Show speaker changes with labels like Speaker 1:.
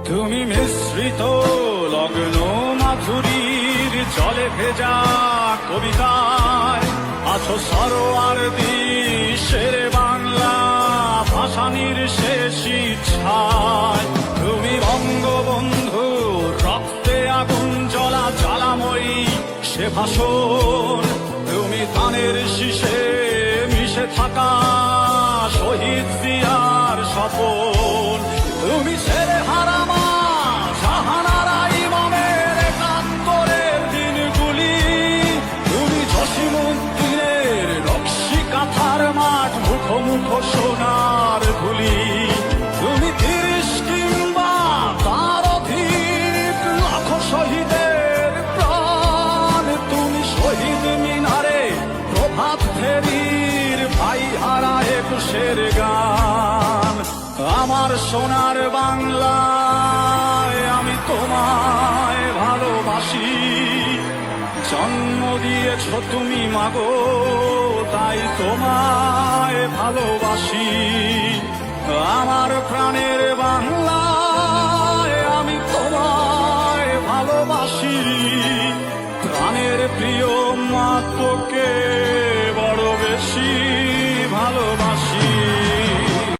Speaker 1: তুমি মিশ্রিত লগ্ন মাধুরীর জলে ভেজা কবিতায় আছো সরোয়ার্দী শেরে বাংলা ভাসানির শেষ ইচ্ছায়। তুমি বঙ্গবন্ধু রক্তে আগুন জ্বলা জ্বালাময়ী সে ভাষণ। তুমি ধানের শীষে মিশে থাকা শহীদ জিয়ার স্বপন। তুমি ছেড়ে হারামা জাহানারা ইমামের একাত্তরের দিনগুলি। তুমি জসিমউদ্দিনের নকশি কাঁথার মাঠ মুখো মুখো সোনার ধুলি। তুমি ৩০ কিংবা তার অধিক লাখো শহীদের প্রাণ। তুমি শহীদ মিনারে প্রভাত ফেরির ভাই হারা একুশের গান। আমার সোনার বাংলায় আমি তোমায় ভালোবাসি। জন্ম দিয়েছ তুমি মাগো তাই তোমায় ভালোবাসি। আমার প্রাণের বাংলায় আমি তোমায় ভালোবাসি। প্রাণের প্রিয় মা তোকে